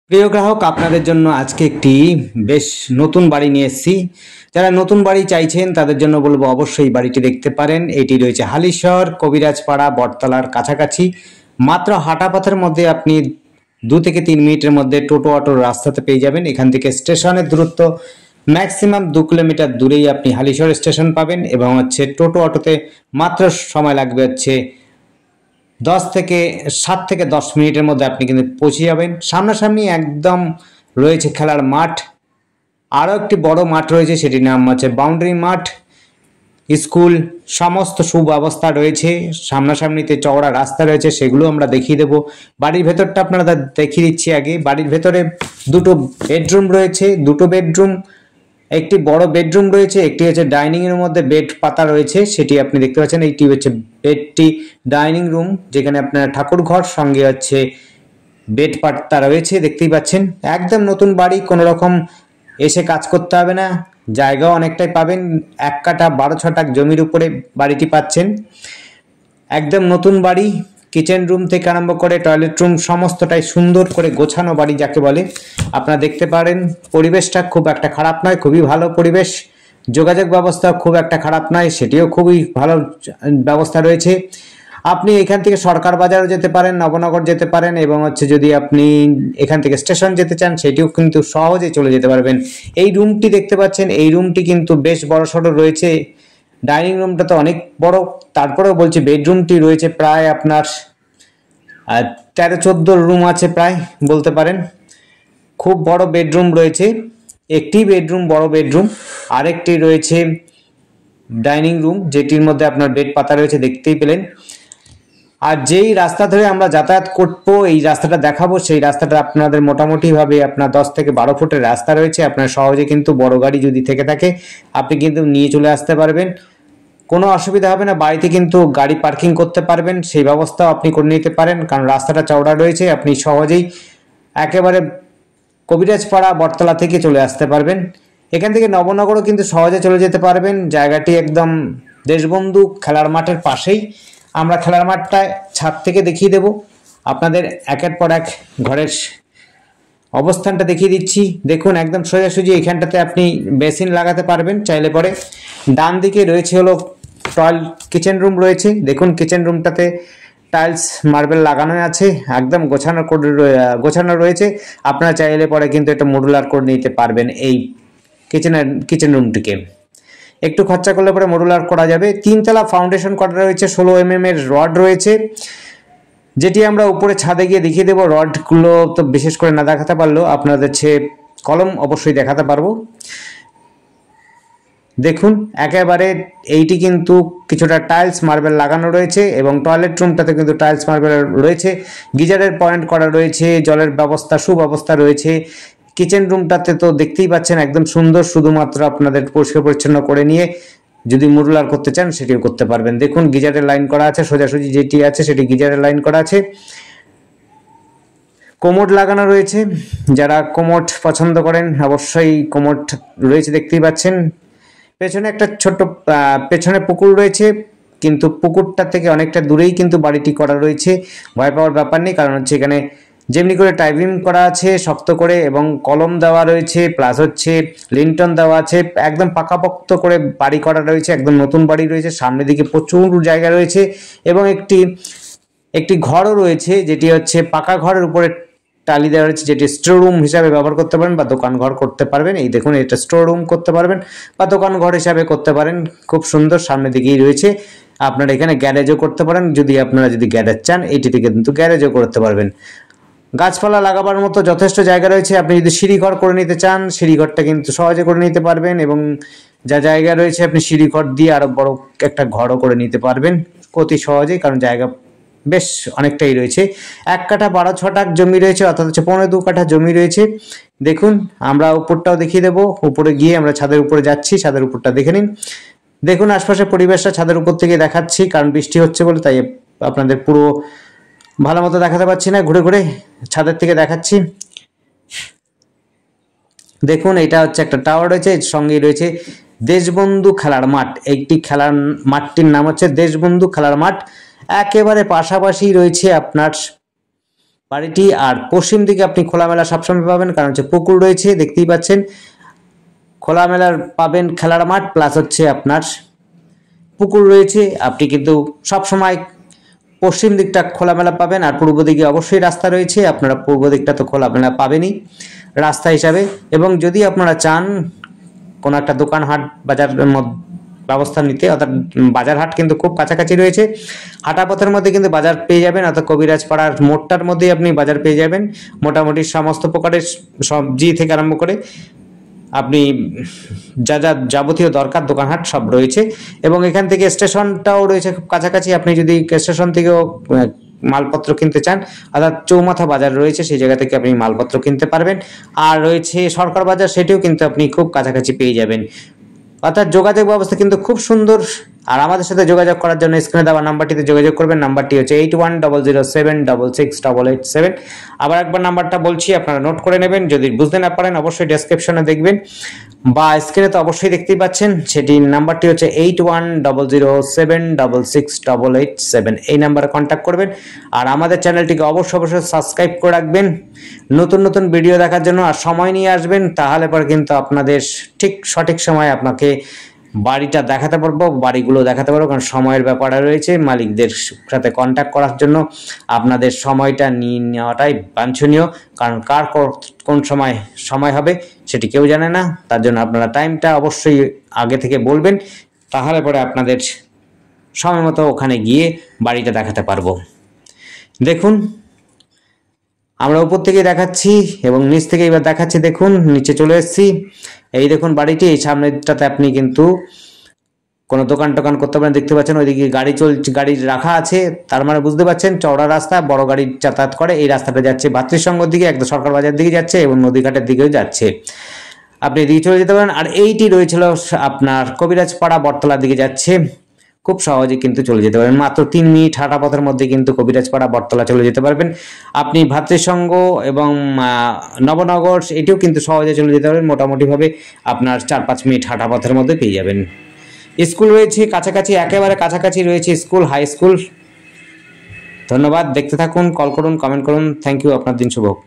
প্রিয় গ্রাহক, আপনাদের জন্য আজকে একটি বেশ নতুন বাড়ি নিয়ে এসেছি। যারা নতুন বাড়ি চাইছেন তাদের জন্য বলবো অবশ্যই বাড়িটি দেখতে পারেন। এটি রয়েছে হালিশহর কবিরাজপাড়া বটতলার কাছাকাছি। মাত্র হাঁটা পথের মধ্যে আপনি 2 থেকে 3 মিনিটের মধ্যে টোটো অটোর রাস্তাতে পেয়ে যাবেন। এখান থেকে স্টেশনের দূরত্ব ম্যাক্সিমাম 2 কিলোমিটার দূরেই আপনি হালিশহর স্টেশন পাবেন এবং টোটো অটোতে মাত্র সময় লাগবে 7 থেকে 10 মিনিটের মধ্যে আপনি কিন্তু পৌঁছে যাবেন। সামনাসামনি একদম রয়েছে খেলার মাঠ, আরও একটি বড় মাঠ রয়েছে, সেটির নাম বাউন্ডারি মাঠ। স্কুল সমস্ত সুব্যবস্থা রয়েছে, সামনাসামনিতে চওড়া রাস্তা রয়েছে, সেগুলো আমরা দেখিয়ে দেবো। বাড়ির ভেতরটা আপনারা দেখিয়ে দিচ্ছি আগে। বাড়ির ভেতরে 2টো বেডরুম রয়েছে, 2টো বেডরুম, একটি বড় বেডরুম রয়েছে, একটি ডাইনিং এর মধ্যে বেড পাতা রয়েছে, সেটি আপনি দেখতে পাচ্ছেন। এইটি বেডটি ডাইনিং রুম, যেখানে আপনার ঠাকুর ঘর সঙ্গে বেড পাতা রয়েছে, দেখতেই পাচ্ছেন। একদম নতুন বাড়ি, কোনো রকম এসে কাজ করতে হবে না, জায়গাও অনেকটাই পাবেন। 1 কাঠা 12 ছটাক জমির উপরে বাড়িটি পাচ্ছেন। একদম নতুন বাড়ি, কিচেন রুম থেকে আরম্ভ করে টয়লেট রুম সমস্তটাই সুন্দর করে গোছানো বাড়ি যাকে বলে। আপনারা দেখতে পারেন পরিবেশটা খুব একটা খারাপ নয়, খুবই ভালো পরিবেশ। যোগাযোগ ব্যবস্থা খুব একটা খারাপ নয়, সেটিও খুবই ভালো ব্যবস্থা রয়েছে। আপনি এখান থেকে সরকার বাজারও যেতে পারেন, নবনগর যেতে পারেন, এবং যদি আপনি এখান থেকে স্টেশন যেতে চান সেটিও কিন্তু সহজে চলে যেতে পারবেন। এই রুমটি দেখতে পাচ্ছেন, এই রুমটি কিন্তু বেশ বড়সড় রয়েছে। ডাইনিং রুমটা তো অনেক বড়, তারপরেও বলছি বেডরুমটি রয়েছে প্রায় আপনার 13-14 রুম আছে প্রায় বলতে পারেন। খুব বড় বেডরুম রয়েছে, একটি বেডরুম বড় বেডরুম, আরেকটি রয়েছে ডাইনিং রুম, যেটির মধ্যে আপনার বেড পাতা রয়েছে, দেখতেই পেলেন। আর যেই রাস্তা ধরে আমরা যাতায়াত করবো, এই রাস্তাটা দেখাবো, সেই রাস্তাটা আপনাদের মোটামুটি ভাবে আপনার 10 থেকে 12 ফুটের রাস্তা রয়েছে। আপনার সহজে কিন্তু বড় গাড়ি যদি থেকে থাকে আপনি কিন্তু নিয়ে চলে আসতে পারবেন, কোনো অসুবিধা হবে না। বাড়িতে কিন্তু গাড়ি পার্কিং করতে পারবেন, সেই ব্যবস্থাও আপনি করে নিতে পারেন, কারণ রাস্তাটা চওড়া রয়েছে। আপনি সহজেই একেবারে কবিরাজপাড়া বটতলা থেকে চলে আসতে পারবেন। এখান থেকে নবনগরও কিন্তু সহজে চলে যেতে পারবেন। জায়গাটি একদম দেশবন্ধু খেলার মাঠের পাশেই। আমরা খেলার মাঠটায় ছাদ থেকে দেখিয়ে দেব আপনাদের, একের পর এক ঘরের অবস্থানটা দেখিয়ে দিচ্ছি। দেখুন একদম সোজাসুজি এখানটাতে আপনি বেসিন লাগাতে পারবেন চাইলে পরে। ডান দিকে রয়েছে কিচেন রুম রয়েছে। দেখুন কিচেন রুমটাতে টাইলস মার্বেল লাগানো আছে, একদম গোছানো রয়েছে। আপনারা চাইলে পরে কিন্তু এটা মডুলার করে নিতে পারবেন। এই কিচেন রুমটিকে একটু খরচা করলে পরে মডুলার করা যাবে। 3 তলা ফাউন্ডেশন করা রয়েছে, 16 mm এর রড রয়েছে, যেটি আমরা উপরে ছাদে গিয়ে দেখিয়ে দেবো। রডগুলো তো বিশেষ করে না দেখাতে পারলেও আপনাদের কলম অবশ্যই দেখাতে পারবো। দেখুন একেবারে এইটি কিন্তু কিছুটা টাইলস মার্বেল লাগানো রয়েছে, এবং টয়লেট রুমটাতে কিন্তু টাইলস মার্বেল রয়েছে। গিজারের পয়েন্ট করা রয়েছে, জলের ব্যবস্থা সুব্যবস্থা রয়েছে। কিচেন রুমটাতে তো দেখতেই পাচ্ছেন একদম সুন্দর, শুধুমাত্র আপনাদের পরিষ্কার পরিচ্ছন্ন করে নিয়ে যদি মডুলার করতে চান সেটিও করতে পারবেন। দেখুন গিজারের লাইন করা আছে, সোজাসুজি যেটি আছে সেটি গিজারের লাইন করা আছে। কোমোড লাগানো রয়েছে, যারা কোমোড পছন্দ করেন অবশ্যই কোমোড রয়েছে, দেখতেই পাচ্ছেন। পেছনে একটা ছোট্ট পেছনে পুকুর রয়েছে, কিন্তু পুকুরটা থেকে অনেকটা দূরেই কিন্তু বাড়িটি করা রয়েছে। ভয় পাওয়ার ব্যাপার নেই, কারণ এখানে যেমনি করে টাইভিং করা আছে শক্ত করে, এবং কলম দেওয়া রয়েছে, প্লাস লিন্টন দেওয়া আছে, একদম পাকাপোক্ত করে বাড়ি করা রয়েছে, একদম নতুন বাড়ি রয়েছে। সামনের দিকে প্রচুর জায়গা রয়েছে, এবং একটি ঘরও রয়েছে, যেটি পাকা ঘরের উপরে টালি দেওয়া রয়েছে, যেটি স্টোর রুম হিসাবে ব্যবহার করতে পারেন বা দোকান ঘর করতে পারবেন। এই দেখুন এটা স্টোর রুম করতে পারবেন বা দোকান ঘর হিসাবে করতে পারেন, খুব সুন্দর। সামনের দিকেই রয়েছে, আপনারা এখানে গ্যারেজও করতে পারেন। আপনারা যদি গ্যারেজ চান এইটি থেকে কিন্তু গ্যারেজও করতে পারবেন। গাছপালা লাগাবার মতো যথেষ্ট জায়গা রয়েছে। আপনি যদি সিঁড়িঘর করে নিতে চান সিঁড়িঘরটা কিন্তু সহজে করে নিতে পারবেন, এবং যা জায়গা রয়েছে আপনি সিঁড়িঘর দিয়ে আরো বড় একটা ঘরও করে নিতে পারবেন অতি সহজেই, কারণ জায়গা বেশ অনেকটাই রয়েছে। 1 কাঠা 12 ছটাক জমি রয়েছে, অর্থাৎ 15-2 কাঠা জমি রয়েছে। দেখুন আমরা উপরটাও দেখিয়ে দেবো, উপরে গিয়ে আমরা ছাদের উপরে যাচ্ছি, ছাদের উপরটা দেখে নিন। দেখুন আশপাশের পরিবেশটা ছাদের উপর থেকে দেখাচ্ছি, কারণ বৃষ্টি হচ্ছে বলে তাই আপনাদের পুরো ভালো মতো দেখাতে পাচ্ছি না, ঘুরে ঘুরে ছাদের থেকে দেখাচ্ছি। দেখুন এটা একটা টাওয়ার রয়েছে, এর সঙ্গেই রয়েছে দেশবন্ধু খেলার মাঠ। একটি খেলার মাঠটির নাম দেশবন্ধু খেলার মাঠ। একেবারে পাশাপাশি রয়েছে আপনার বাড়িটি। আর পশ্চিম দিকে আপনি খোলামেলা সবসময় পাবেন, কারণ হচ্ছে পুকুর রয়েছে, দেখতেই পাচ্ছেন খোলামেলার পাবেন, খেলার মাঠ প্লাস হচ্ছে আপনার পুকুর রয়েছে। আপনি কিন্তু সবসময় পশ্চিম দিকটা খোলামেলা পাবেন, আর পূর্ব দিকে অবশ্যই রাস্তা রয়েছে, আপনারা পূর্ব দিকটা তো খোলামেলা পাবেনই রাস্তা হিসাবে। এবং যদি আপনারা চান কোনো একটা দোকান হাট বাজার ব্যবস্থা নিতে, অর্থাৎ বাজার হাট কিন্তু খুব কাছাকাছি রয়েছে, হাঁটা পথের মধ্যে কিন্তু বাজার পেয়ে যাবেন, অর্থাৎ কবিরাজ পাড়ার মোড়টার মধ্যেই আপনি বাজার পেয়ে যাবেন। মোটামুটি সমস্ত প্রকারের সবজি থেকে আরম্ভ করে আপনি যা যা যাবতীয় দরকার দোকানহাট সব রয়েছে। এবং এখান থেকে স্টেশনটাও রয়েছে খুব কাছাকাছি, আপনি যদি স্টেশন থেকেও মালপত্র কিনতে চান, অর্থাৎ চৌমাথা বাজার রয়েছে, সেই জায়গা থেকে আপনি মালপত্র কিনতে পারবেন। আর রয়েছে সরকার বাজার, সেটিও কিন্তু আপনি খুব কাছাকাছি পেয়ে যাবেন। অর্থাৎ যোগাযোগ ব্যবস্থা কিন্তু খুব সুন্দর। আর আমাদের সাথে যোগাযোগ করার জন্য স্ক্রিনে দেওয়া নাম্বারটিতে যোগাযোগ করবেন। নাম্বারটি হচ্ছে 8100766887। আবার একবার নাম্বারটা বলছি, আপনারা নোট করে নেবেন। যদি বুঝতে না পারেন অবশ্যই ডেসক্রিপশনে দেখবেন, বা স্ক্রিনে তো অবশ্যই দেখতেই পাচ্ছেন, সেটি নাম্বারটি হচ্ছে 8100766887। এই নাম্বারে কন্ট্যাক্ট করবেন। আর আমাদের চ্যানেলটিকে অবশ্যই সাবস্ক্রাইব করে রাখবেন নতুন নতুন ভিডিও দেখার জন্য। আর সময় নিয়ে আসবেন, তাহলে পরে কিন্তু আপনাদের ঠিক সঠিক সময় আপনাকে বাড়িটা দেখাতে পারবো, বাড়িগুলো দেখাতে পারবো। কারণ সময়ের ব্যাপারে রয়েছে, মালিকদের সাথে কন্ট্যাক্ট করার জন্য আপনাদের সময়টা নিয়ে নেওয়াটাই বাঞ্ছনীয়। কারণ কার কোন সময় হবে সেটি কেউ জানে না, তার জন্য আপনারা টাইমটা অবশ্যই আগে থেকে বলবেন, তাহলে পরে আপনাদের সময় মতো ওখানে গিয়ে বাড়িটা দেখাতে পারবো। দেখুন আমরা উপর থেকে দেখাচ্ছি এবং নিচ থেকে এবার দেখাচ্ছি। দেখুন নিচে চলে এসেছি, এই দেখুন বাড়িটি। এই সামনেটাতে আপনি কিন্তু কোনো দোকান টোকান করতে পারেন, দেখতে পাচ্ছেন ওইদিকে গাড়ি রাখা আছে, তার মানে বুঝতে পারছেন চওড়া রাস্তা, বড় গাড়ি যাতায়াত করে। এই রাস্তাটা যাচ্ছে ভাতৃসংঘর দিকে, একদম সরকার বাজার দিকে যাচ্ছে এবং নদীঘাটের দিকেও যাচ্ছে, আপনি এদিকে চলে যেতে পারেন। আর এইটি রয়েছিল আপনার কবিরাজ পাড়া বটতলার দিকে যাচ্ছে, খুব সহজে কিন্তু চলে যেতে পারবেন। মাত্র 3 মিনিট হাঁটা পথের মধ্যে কিন্তু কবিরাজপাড়া বটতলা চলে যেতে পারবেন। আপনি ভাতৃসংঘ এবং নবনগর এটিও কিন্তু সহজে চলে যেতে পারবেন। মোটামুটিভাবে আপনার 4-5 মিনিট হাঁটা পথের মধ্যে পেয়ে যাবেন। স্কুল রয়েছে কাছাকাছি, একেবারে কাছাকাছি রয়েছে স্কুল, হাই স্কুল। ধন্যবাদ, দেখতে থাকুন, কল করুন, কমেন্ট করুন। থ্যাংক ইউ, আপনার দিন শুভ হোক।